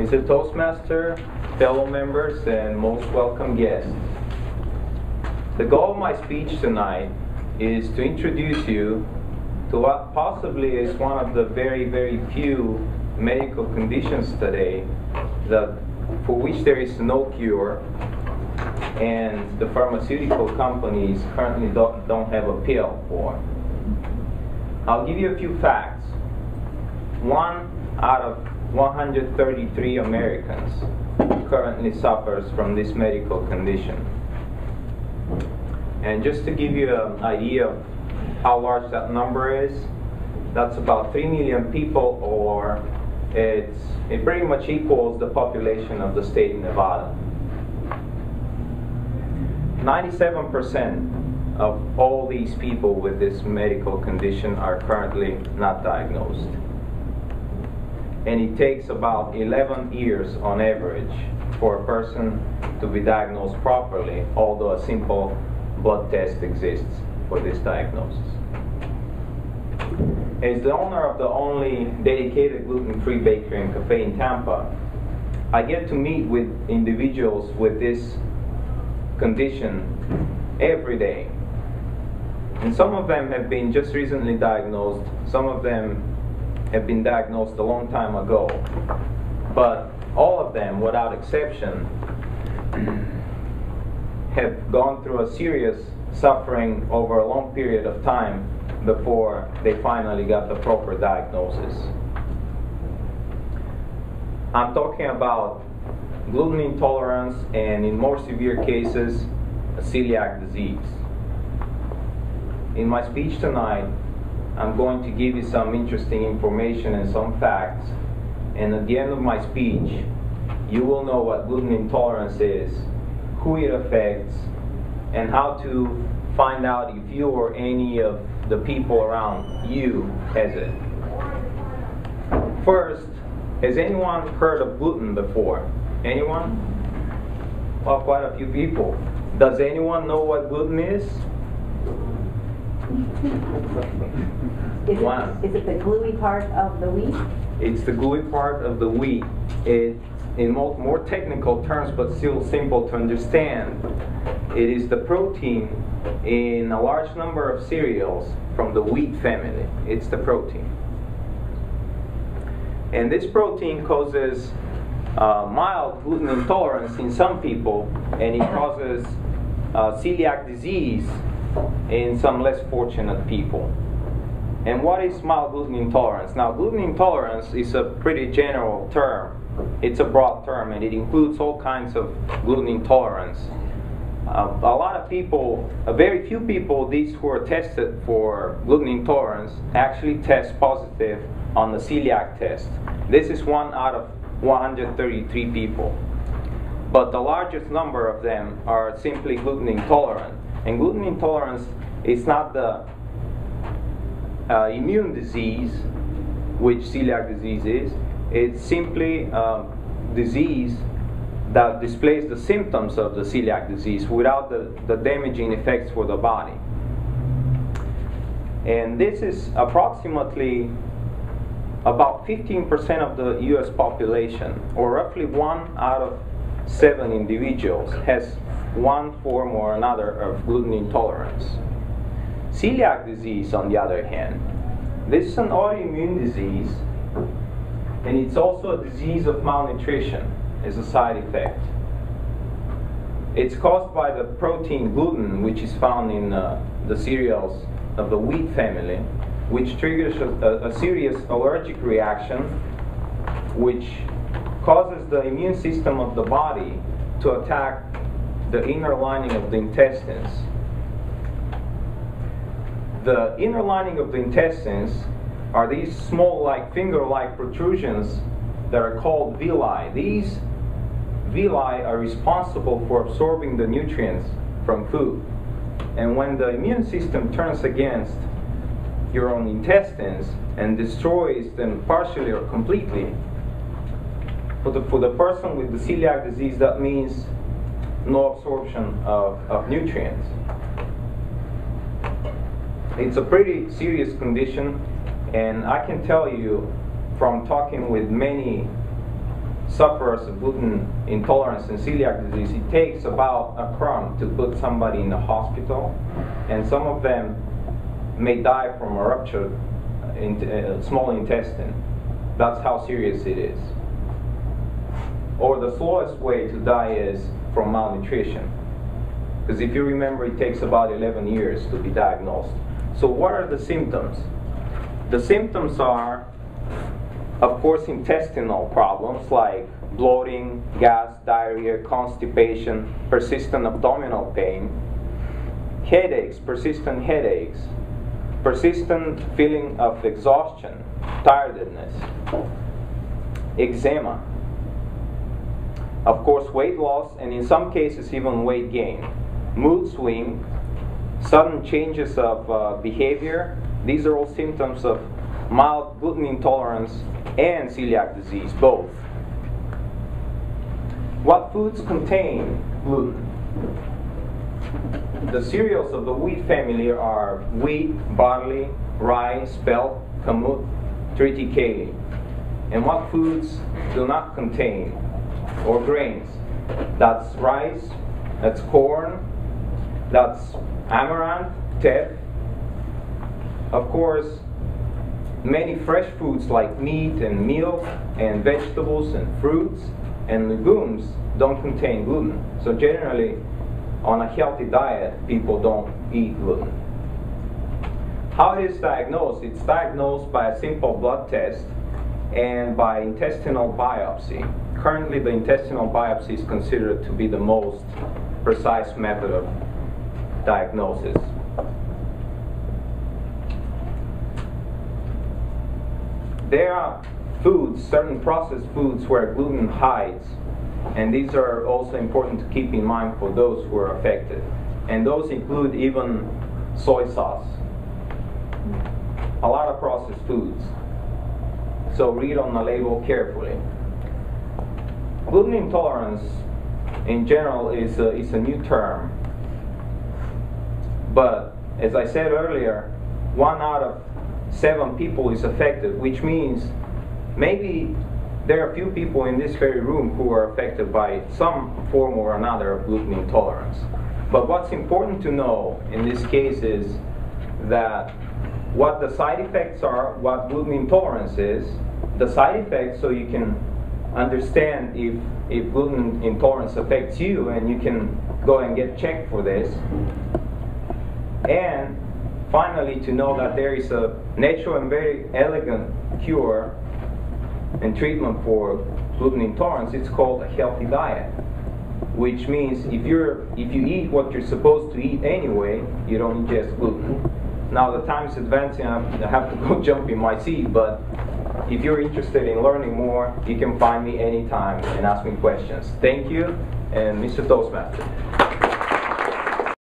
Mr. Toastmaster, fellow members, and most welcome guests. The goal of my speech tonight is to introduce you to what possibly is one of the very, very few medical conditions today for which there is no cure, and the pharmaceutical companies currently don't have a pill for. I'll give you a few facts. 1 out of 133 Americans currently suffers from this medical condition. And just to give you an idea of how large that number is, that's about 3 million people, or it pretty much equals the population of the state of Nevada. 97% of all these people with this medical condition are currently not diagnosed. And it takes about 11 years on average for a person to be diagnosed properly, although a simple blood test exists for this diagnosis. As the owner of the only dedicated gluten-free bakery and cafe in Tampa, I get to meet with individuals with this condition every day. And some of them have been just recently diagnosed, some of them have been diagnosed a long time ago. But all of them, without exception, have gone through a serious suffering over a long period of time before they finally got the proper diagnosis. I'm talking about gluten intolerance and, in more severe cases, celiac disease. In my speech tonight, I'm going to give you some interesting information and some facts, and at the end of my speech, you will know what gluten intolerance is, who it affects, and how to find out if you or any of the people around you has it. First, has anyone heard of gluten before? Anyone? Well, quite a few people. Does anyone know what gluten is? Is it the gluey part of the wheat? It's the gluey part of the wheat. In more technical terms, but still simple to understand, it is the protein in a large number of cereals from the wheat family. It's the protein. And this protein causes mild gluten intolerance in some people, and it causes celiac disease in some less fortunate people. And what is mild gluten intolerance? Now, gluten intolerance is a pretty general term. It's a broad term, and it includes all kinds of gluten intolerance. A lot of people, very few people, these who are tested for gluten intolerance, actually test positive on the celiac test. This is 1 out of 133 people. But the largest number of them are simply gluten intolerant. And gluten intolerance is not the immune disease, which celiac disease is. It's simply a disease that displays the symptoms of the celiac disease without the damaging effects for the body. And this is approximately about 15% of the US population, or roughly 1 out of 7 individuals has one form or another of gluten intolerance. Celiac disease, on the other hand, this is an autoimmune disease, and it's also a disease of malnutrition as a side effect. It's caused by the protein gluten, which is found in the cereals of the wheat family, which triggers a serious allergic reaction, which causes the immune system of the body to attack the inner lining of the intestines. The inner lining of the intestines are these small, finger-like protrusions that are called villi. These villi are responsible for absorbing the nutrients from food. And when the immune system turns against your own intestines and destroys them partially or completely, for the person with the celiac disease, that means no absorption of nutrients. It's a pretty serious condition, and I can tell you from talking with many suffers of gluten intolerance and celiac disease, it takes about a crumb to put somebody in the hospital, and some of them may die from a ruptured small intestine. That's how serious it is. Or the slowest way to die is from malnutrition. Because if you remember, it takes about 11 years to be diagnosed. So what are the symptoms? The symptoms are, of course, intestinal problems like bloating, gas, diarrhea, constipation, persistent abdominal pain, headaches, persistent feeling of exhaustion, tiredness, eczema, of course, weight loss, and in some cases even weight gain, mood swing, sudden changes of behavior. These are all symptoms of mild gluten intolerance and celiac disease, both. What foods contain gluten? The cereals of the wheat family are wheat, barley, rye, spelt, kamut, triticale. And what foods do not contain, or grains? That's rice, that's corn, that's amaranth, teff. Of course, many fresh foods like meat and milk and vegetables and fruits and legumes don't contain gluten. So generally, on a healthy diet, people don't eat gluten. How it is diagnosed? It's diagnosed by a simple blood test and by intestinal biopsy. Currently, the intestinal biopsy is considered to be the most precise method of diagnosis. There are foods, certain processed foods, where gluten hides, and these are also important to keep in mind for those who are affected. And those include even soy sauce, a lot of processed foods. So read on the label carefully. Gluten intolerance in general is a new term, but as I said earlier, 1 out of 7 people is affected, which means maybe there are a few people in this very room who are affected by some form or another of gluten intolerance. But what's important to know in this case is that what the side effects are, what gluten intolerance is, the side effects, so you can understand if gluten intolerance affects you, and you can go and get checked for this. And finally, to know that there is a natural and very elegant cure and treatment for gluten intolerance. It's called a healthy diet, which means if you eat what you're supposed to eat anyway, you don't ingest gluten. Now the time is advancing, I have to go jump in my seat, but if you're interested in learning more, you can find me anytime and ask me questions. Thank you, and Mr. Toastmaster.